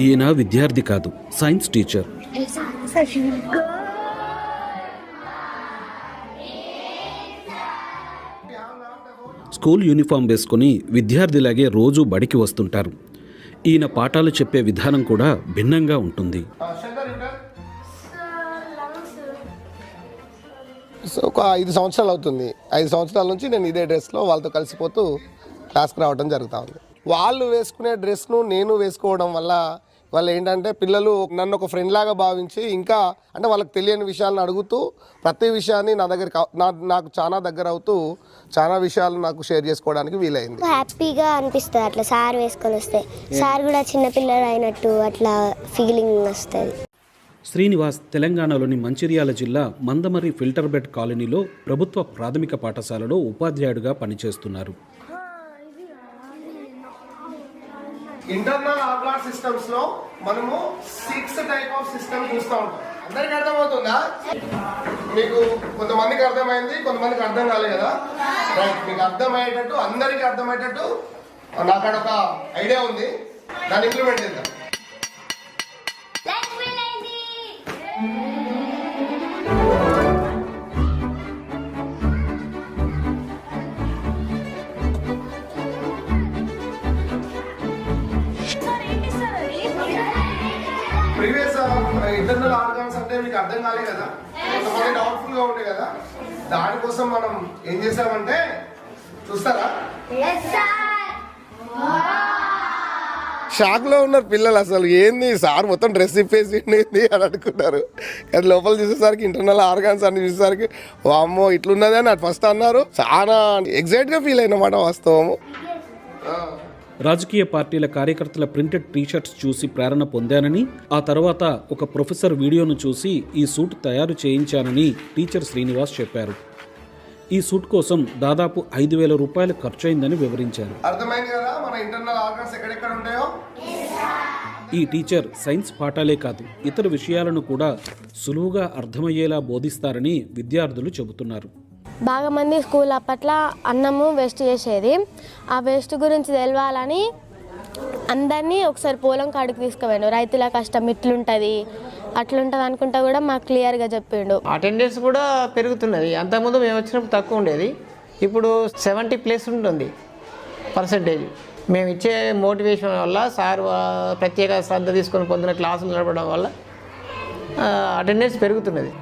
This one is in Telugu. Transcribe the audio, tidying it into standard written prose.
ఈయన విద్యార్థి కాదు, సైన్స్ టీచర్. స్కూల్ యూనిఫామ్ వేసుకుని విద్యార్థిలాగే రోజు బడికి వస్తుంటారు. ఈయన పాఠాలు చెప్పే విధానం కూడా భిన్నంగా ఉంటుంది. సో ఒక 5 సంవత్సరాలు అవుతుంది. 5 సంవత్సరాల నుంచి నేను ఇదే డ్రెస్లో వాళ్ళతో కలిసిపోతూ క్లాస్కి రావడం జరుగుతూ ఉంది. వాళ్ళు వేసుకునే డ్రెస్ను నేను వేసుకోవడం వల్ల వాళ్ళు ఏంటంటే పిల్లలు నన్ను ఒక ఫ్రెండ్ లాగా భావించి ఇంకా అంటే వాళ్ళకి తెలియని విషయాలను అడుగుతూ ప్రతి విషయాన్ని నా దగ్గర నాకు చాలా దగ్గర అవుతూ చాలా విషయాలు నాకు షేర్ చేసుకోవడానికి వీలైంది. హ్యాపీగా అనిపిస్తుంది అట్లా సార్ వేసుకొని వస్తే. సార్ కూడా చిన్నపిల్లలు అయినట్టు అట్లా ఫీలింగ్ వస్తుంది. శ్రీనివాస్ తెలంగాణలోని మంచిర్యాల జిల్లా మందమర్రి ఫిల్టర్ బెడ్ కాలనీలో ప్రభుత్వ ప్రాథమిక పాఠశాలలో ఉపాధ్యాయుడిగా పనిచేస్తున్నారు. ఇంటర్నల్ ఆర్గాన్ సిస్టమ్స్ లో మనము 6 టైప్ ఆఫ్ సిస్టమ్ చూస్తూ ఉంటాం. అందరికి అర్థమవుతుందా? మీకు కొంతమందికి అర్థమైంది, కొంతమందికి అర్థం కాలేదు కదా. రైట్, మీకు అర్థమయ్యేటట్టు అందరికి అర్థమయ్యేటట్టు నాకు అక్కడ ఒక ఐడియా ఉంది, దాన్ని ఇంప్లిమెంట్ చేద్దాం. ప్రీవియస్ ఇంటర్నల్ ఆర్గాన్స్ అంటే మీకు అర్థం కాలేదు కదా, కొంతమంది డౌట్ఫుల్ గా ఉంటాయి కదా. దానికోసం మనం ఏం చేసామంటే చూస్తారా? షాక్ లో ఉన్నారు పిల్లలు, అసలు ఏంది సార్ మొత్తం డ్రెస్ ఇప్పేసి అని అనుకున్నారు. కానీ లోపల చూసేసరికి ఇంటర్నల్ ఆర్గాన్స్ అని చూసేసరికి వామ్మో ఇట్లున్నది అని ఫస్ట్ అన్నారు. చాలా ఎగ్జైట్ గా ఫీల్ అయినమాట వాస్తవము. రాజకీయ పార్టీల కార్యకర్తల ప్రింటెడ్ టీషర్ట్స్ చూసి ప్రేరణ పొందానని, ఆ తర్వాత ఒక ప్రొఫెసర్ వీడియోను చూసి ఈ సూట్ తయారు చేయించానని టీచర్ శ్రీనివాస్ చెప్పారు. ఈ సూట్ కోసం దాదాపు 5,000 రూపాయలు ఖర్చయిందని వివరించారు. అర్థమైంది కదా మన ఇంటర్నల్ ఆర్గాన్స్ ఎక్కడెక్కడ ఉంటాయో. ఈ టీచర్ సైన్స్ పాఠాలే కాదు ఇతర విషయాలను కూడా సులువుగా అర్థమయ్యేలా బోధిస్తారని విద్యార్థులు చెబుతున్నారు. బాగా మంది స్కూల్ అప్పట్లో అన్నము వేస్ట్ చేసేది. ఆ వేస్ట్ గురించి తెలవాలని అందరినీ ఒకసారి పొలం కాడికి తీసుకుపోయాను. రైతుల కష్టం ఇట్లుంటుంది అట్లుంటుంది అనుకుంటా కూడా మాకు క్లియర్గా చెప్పిండు. అటెండెన్స్ కూడా పెరుగుతున్నది. అంతకుముందు మేము వచ్చినప్పుడు తక్కువ ఉండేది, ఇప్పుడు 70+ ఉంటుంది పర్సెంటేజ్. మేము ఇచ్చే మోటివేషన్ వల్ల సార్ ప్రత్యేక శ్రద్ధ తీసుకొని పొందిన క్లాసులు నడపడం వల్ల అటెండెన్స్ పెరుగుతున్నది.